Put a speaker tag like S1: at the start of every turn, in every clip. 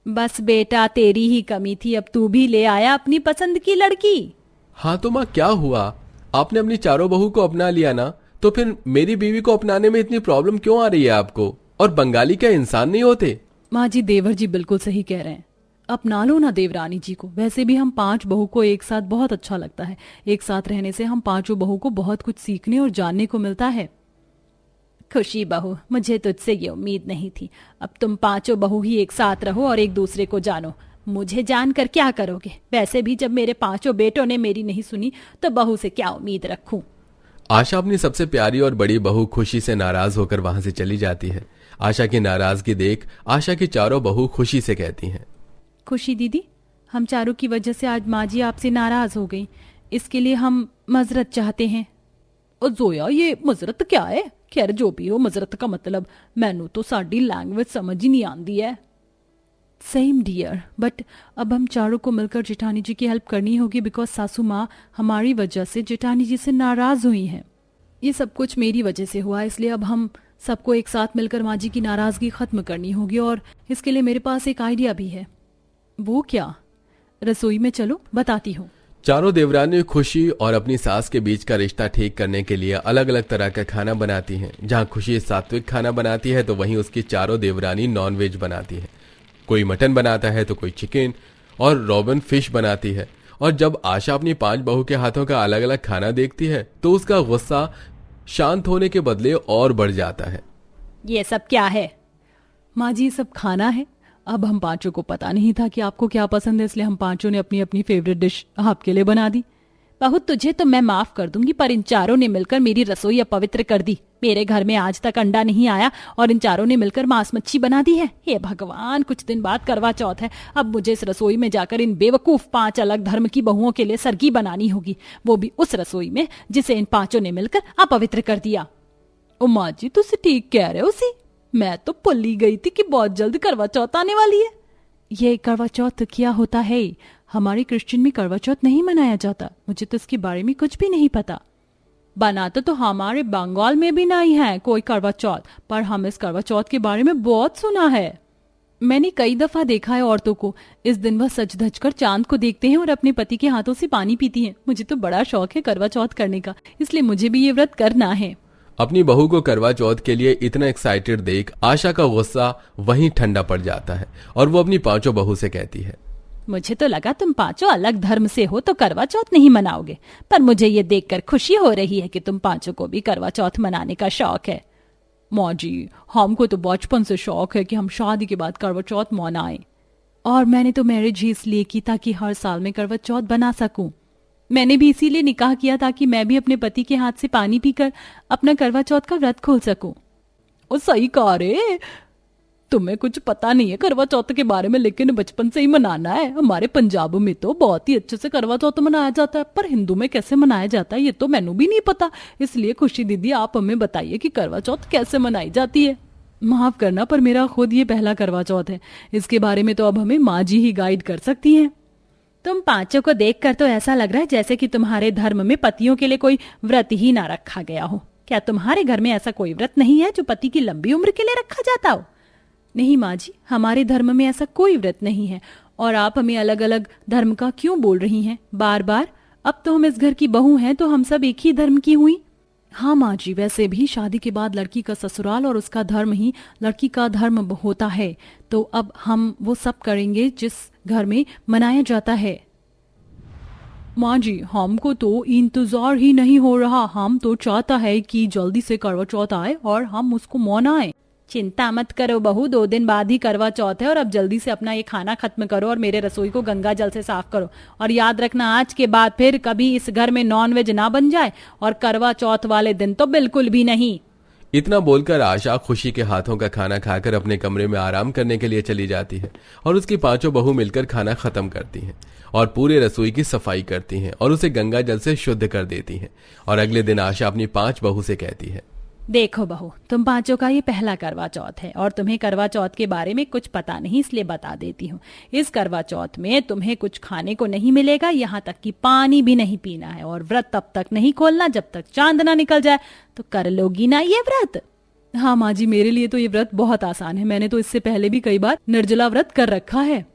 S1: बस बेटा तेरी ही कमी थी, अब तू भी ले आया अपनी पसंद की लड़की।
S2: हाँ तो माँ क्या हुआ, आपने अपनी चारों बहू को अपना लिया ना, तो फिर मेरी बीवी को अपनाने में इतनी प्रॉब्लम क्यों आ रही है आपको? और बंगाली क्या इंसान नहीं होते?
S1: माँ जी, देवर जी बिल्कुल सही कह रहे हैं, अपना लो ना देवरानी जी को। वैसे भी हम 5 बहू को एक साथ बहुत अच्छा लगता है, एक साथ रहने से हम 5 बहू को बहुत कुछ सीखने और जानने को मिलता है। खुशी बहू, मुझे तुझसे ये उम्मीद नहीं थी। अब तुम 5 बहू ही एक साथ रहो और एक दूसरे को जानो। मुझे जानकर क्या करोगे? वैसे भी जब मेरे 5 बेटों ने मेरी नहीं सुनी तो बहू से क्या उम्मीद रखूं?
S2: आशा अपनी सबसे प्यारी और बड़ी बहू खुशी से नाराज होकर वहां से चली जाती है। आशा की नाराजगी देख आशा की चारों बहू खुशी से कहती हैं,
S1: खुशी दीदी, हम चारों की वजह से आज माँ जी आपसे नाराज हो गई, इसके लिए हम मजरत चाहते हैं। और जोया, ये मजरत क्या है? खैर जो भी हो, मजरत का मतलब मैनू तो साडी लैंग्वेज समझ ही नहीं आती है। सेम डियर, बट अब हम चारों को मिलकर जेठानी जी की हेल्प करनी होगी, बिकॉज सासू माँ हमारी वजह से जेठानी जी से नाराज हुई हैं। ये सब कुछ मेरी वजह से हुआ, इसलिए अब हम सबको एक साथ मिलकर माँ जी की नाराजगी खत्म करनी होगी। और इसके लिए मेरे पास एक आइडिया भी है। वो क्या? रसोई में चलो, बताती हूँ।
S2: चारों देवरानी खुशी और अपनी सास के बीच का रिश्ता ठीक करने के लिए अलग अलग तरह का खाना बनाती हैं। जहां खुशी सात्विक खाना बनाती है तो वहीं उसकी चारों देवरानी नॉनवेज बनाती है। कोई मटन बनाता है तो कोई चिकन और रोबन फिश बनाती है। और जब आशा अपनी 5 बहू के हाथों का अलग अलग खाना देखती है तो उसका गुस्सा शांत होने के बदले और बढ़ जाता है।
S1: ये सब क्या है? माँ जी, सब खाना है। अब हम 5 को पता नहीं था कि आपको क्या पसंद है, इसलिए हम 5 ने अपनी अपनी फेवरेट डिश आपके लिए बना दी। बहू, तुझे तो मैं माफ कर दूंगी, पर इन चारों ने मिलकर मेरी रसोई अपवित्र कर दी। मेरे घर में आज तक अंडा नहीं आया और इन चारों ने मिलकर मांस मच्छी बना दी है। हे भगवान, कुछ दिन बाद करवा चौथ है। अब मुझे इस रसोई में जाकर इन बेवकूफ 5 अलग धर्म की बहुओं के लिए सरगी बनानी होगी, वो भी उस रसोई में जिसे इन 5 ने मिलकर अपवित्र कर दिया। ओ माँ जी, तुझसे ठीक कह रहे हो सी। मैं तो भूल ही गई थी कि बहुत जल्द करवा चौथ आने वाली है। ये करवा चौथ क्या होता है? हमारे क्रिश्चियन में करवा चौथ नहीं मनाया जाता। मुझे तो इसके बारे में कुछ भी नहीं पता। बनाते तो हमारे बंगाल में भी नहीं है कोई करवा चौथ, पर हम इस करवा चौथ के बारे में बहुत सुना है। मैंने कई दफा देखा है औरतों को, इस दिन वह सज धज कर चांद को देखते हैं और अपने पति के हाथों से पानी पीती हैं। मुझे तो बड़ा शौक है करवा चौथ करने का, इसलिए मुझे भी ये व्रत करना है।
S2: अपनी बहू को करवा चौथ के लिए इतना एक्साइटेड देख आशा का गुस्सा वहीं ठंडा पड़ जाता है और वो अपनी 5 बहू से कहती है,
S1: मुझे तो लगा तुम 5 अलग धर्म से हो तो करवा चौथ नहीं मनाओगे, पर मुझे ये देखकर खुशी हो रही है कि तुम 5 को भी करवा चौथ मनाने का शौक है। माँ जी, हमको तो बचपन से शौक है कि हम शादी के बाद करवा चौथ मनाएं। और मैंने तो मैरिज ही इसलिए की ताकि हर साल में करवा चौथ बना सकूं। मैंने भी इसीलिए निकाह किया ताकि मैं भी अपने पति के हाथ से पानी पीकर अपना करवा चौथ का व्रत खोल सकूं। और सही कहा रे, तुम्हें कुछ पता नहीं है करवा चौथ के बारे में, लेकिन बचपन से ही मनाना है। हमारे पंजाब में तो बहुत ही अच्छे से करवा चौथ मनाया जाता है, पर हिंदू में कैसे मनाया जाता है ये तो मैनू भी नहीं पता। इसलिए खुशी दीदी, आप हमें बताइए कि करवा चौथ कैसे मनाई जाती है। माफ करना, पर मेरा खुद ये पहला करवा चौथ है। इसके बारे में तो अब हमें माँ जी ही गाइड कर सकती हैं। तुम 5 को देखकर तो ऐसा लग रहा है जैसे कि तुम्हारे धर्म में पतियों के लिए कोई व्रत ही ना रखा गया हो। क्या तुम्हारे घर में ऐसा कोई व्रत नहीं है जो पति की लंबी उम्र के लिए रखा जाता हो? नहीं माँ जी, हमारे धर्म में ऐसा कोई व्रत नहीं है। और आप हमें अलग अलग धर्म का क्यों बोल रही हैं बार बार? अब तो हम इस घर की बहू हैं तो हम सब एक ही धर्म की हुई। हाँ माँ जी, वैसे भी शादी के बाद लड़की का ससुराल और उसका धर्म ही लड़की का धर्म होता है, तो अब हम वो सब करेंगे जिस घर में मनाया जाता है। माँ जी, हमको तो इंतजार ही नहीं हो रहा। हम तो चाहता है कि जल्दी से करवा चौथ आए और हम उसको मनाएं। चिंता मत करो बहू, 2 दिन बाद ही करवा चौथ है और अब जल्दी से अपना ये खाना खत्म करो और मेरे रसोई को गंगा जल से साफ करो। और याद रखना, आज के बाद फिर कभी इस घर में नॉनवेज ना बन जाए, और करवा चौथ वाले दिन तो बिल्कुल भी नहीं।
S2: इतना बोलकर आशा खुशी के हाथों का खाना खाकर अपने कमरे में आराम करने के लिए चली जाती है और उसकी 5 बहू मिलकर खाना खत्म करती हैं और पूरे रसोई की सफाई करती हैं और उसे गंगा जल से शुद्ध कर देती हैं। और अगले दिन आशा अपनी 5 बहू से कहती है,
S1: देखो बहू, तुम 5 का ये पहला करवा चौथ है और तुम्हें करवा चौथ के बारे में कुछ पता नहीं, इसलिए बता देती हूँ। इस करवा चौथ में तुम्हें कुछ खाने को नहीं मिलेगा, यहाँ तक कि पानी भी नहीं पीना है, और व्रत तब तक नहीं खोलना जब तक चांद ना निकल जाए। तो कर लोगी ना ये व्रत? हाँ माँ जी, मेरे लिए तो ये व्रत बहुत आसान है। मैंने तो इससे पहले भी कई बार निर्जला व्रत कर रखा है।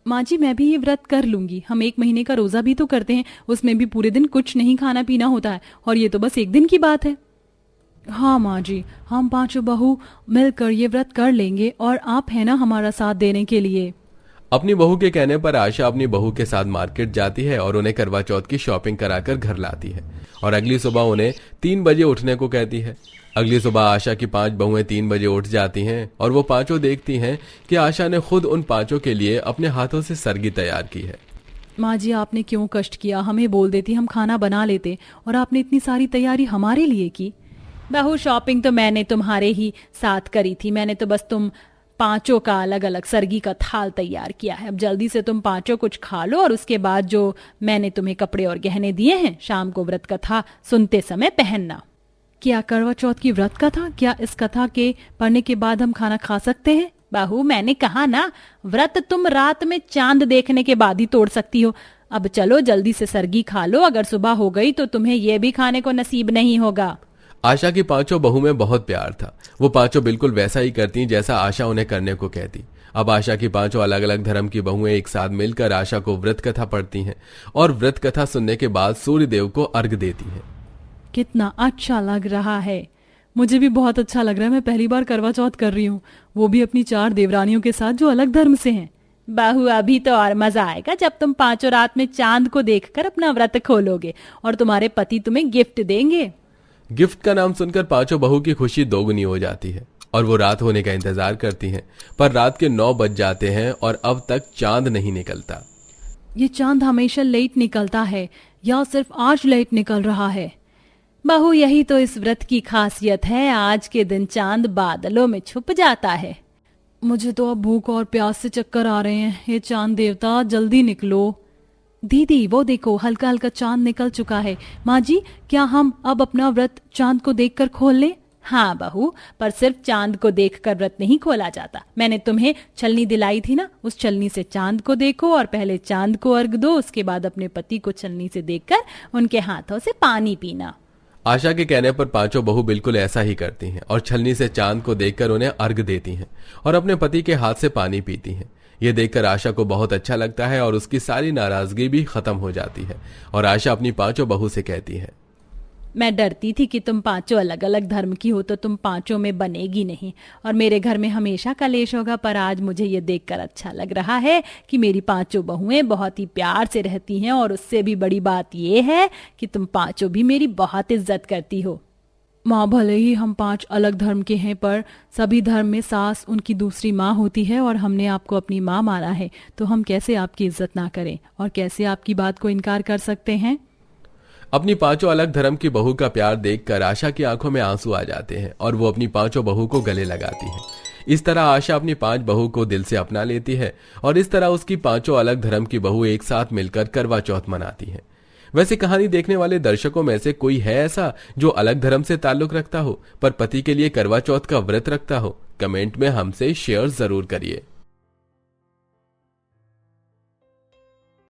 S1: माँ जी, मैं भी ये व्रत कर लूंगी। हम 1 महीने का रोजा भी तो करते हैं, उसमें भी पूरे दिन कुछ नहीं खाना पीना होता है, और ये तो बस एक दिन की बात है। हाँ माँ जी, हम पांचों बहू मिलकर ये व्रत कर लेंगे, और आप है ना हमारा साथ देने के लिए।
S2: अपनी बहू के कहने पर आशा अपनी बहू के साथ मार्केट जाती है और उन्हें करवा चौथ की शॉपिंग कराकर घर लाती है और अगली सुबह उन्हें 3 बजे उठने को कहती है। अगली सुबह आशा की 5 बहुएं 3 बजे उठ जाती हैं और वो पांचों देखती हैं कि आशा ने खुद उन पांचों के लिए अपने हाथों से सरगी तैयार की है।
S1: माँ जी, आपने क्यों कष्ट किया? हमें बोल देती, हम खाना बना लेते, और आपने इतनी सारी तैयारी हमारे लिए की। बहू, शॉपिंग तो मैंने तुम्हारे ही साथ करी थी। मैंने तो बस तुम पांचों का अलग अलग सरगी का थाल तैयार किया है। अब जल्दी से तुम पांचों कुछ खा लो, और उसके बाद जो मैंने तुम्हें कपड़े और गहने दिए हैं, शाम को व्रत कथा सुनते समय पहनना। क्या करवा चौथ की व्रत कथा? क्या इस कथा के पढ़ने के बाद हम खाना खा सकते हैं? बहू, मैंने कहा ना, व्रत तुम रात में चांद देखने के बाद ही तोड़ सकती हो। अब चलो जल्दी से सरगी खा लो, अगर सुबह हो गई तो तुम्हें यह भी खाने को नसीब नहीं होगा।
S2: आशा की पांचों बहू में बहुत प्यार था। वो पांचों बिल्कुल वैसा ही करती जैसा आशा उन्हें करने को कहती। अब आशा की पांचों अलग अलग धर्म की बहुएं एक साथ मिलकर आशा को व्रत कथा पढ़ती हैं और व्रत कथा सुनने के बाद सूर्य देव को अर्घ देती हैं।
S1: कितना अच्छा लग रहा है। मुझे भी बहुत अच्छा लग रहा है। मैं पहली बार करवा चौथ कर रही हूँ, वो भी अपनी 4 देवरानियों के साथ जो अलग धर्म से हैं। बहू, अभी तो और मजा आएगा जब तुम पांचों रात में चांद को देखकर अपना व्रत खोलोगे और तुम्हारे पति तुम्हें गिफ्ट देंगे।
S2: गिफ्ट का नाम सुनकर पांचों बहू की खुशी दोगुनी हो जाती है और वो रात होने का इंतजार करती हैं, पर रात के 9 बज जाते हैं और अब तक चांद नहीं निकलता।
S1: ये चांद हमेशा लेट निकलता है, या सिर्फ आज लेट निकल रहा है? बहू, यही तो इस व्रत की खासियत है। आज के दिन चांद बादलों में छुप जाता है। मुझे तो अब भूख और प्यास से चक्कर आ रहे हैं। ये चांद देवता, जल्दी निकलो। दीदी, वो देखो, हल्का हल्का चांद निकल चुका है। माँ जी, क्या हम अब अपना व्रत चांद को देखकर खोल लें? हाँ बहू, पर सिर्फ चांद को देखकर व्रत नहीं खोला जाता। मैंने तुम्हें छलनी दिलाई थी ना, उस छलनी से चांद को देखो और पहले चांद को अर्घ दो, उसके बाद अपने पति को छलनी से देखकर उनके हाथों से पानी पीना।
S2: आशा के कहने पर पांचों बहू बिल्कुल ऐसा ही करती हैं और छलनी से चांद को देखकर उन्हें अर्घ देती हैं और अपने पति के हाथ से पानी पीती हैं। ये देखकर आशा को बहुत अच्छा लगता है और उसकी सारी नाराजगी भी खत्म हो जाती है और आशा अपनी पांचों बहू से कहती है,
S1: मैं डरती थी कि तुम पांचों अलग अलग धर्म की हो तो तुम पांचों में बनेगी नहीं और मेरे घर में हमेशा कलेश होगा, पर आज मुझे ये देखकर अच्छा लग रहा है कि मेरी पांचों बहुएं बहुत ही प्यार से रहती हैं, और उससे भी बड़ी बात ये है कि तुम पांचों भी मेरी बहुत इज्जत करती हो। माँ, भले ही हम 5 अलग धर्म के हैं, पर सभी धर्म में सास उनकी दूसरी माँ होती है, और हमने आपको अपनी माँ माना है, तो हम कैसे आपकी इज्जत ना करें और कैसे आपकी बात को इनकार कर सकते हैं?
S2: अपनी पांचों अलग धर्म की बहू का प्यार देखकर आशा की आंखों में आंसू आ जाते हैं और वो अपनी पांचों बहू को गले लगाती है। इस तरह आशा अपनी 5 बहू को दिल से अपना लेती है और इस तरह उसकी पांचों अलग धर्म की बहू एक साथ मिलकर करवा चौथ मनाती है। वैसे कहानी देखने वाले दर्शकों में से कोई है ऐसा जो अलग धर्म से ताल्लुक रखता हो पर पति के लिए करवा चौथ का व्रत रखता हो? कमेंट में हमसे शेयर जरूर करिए।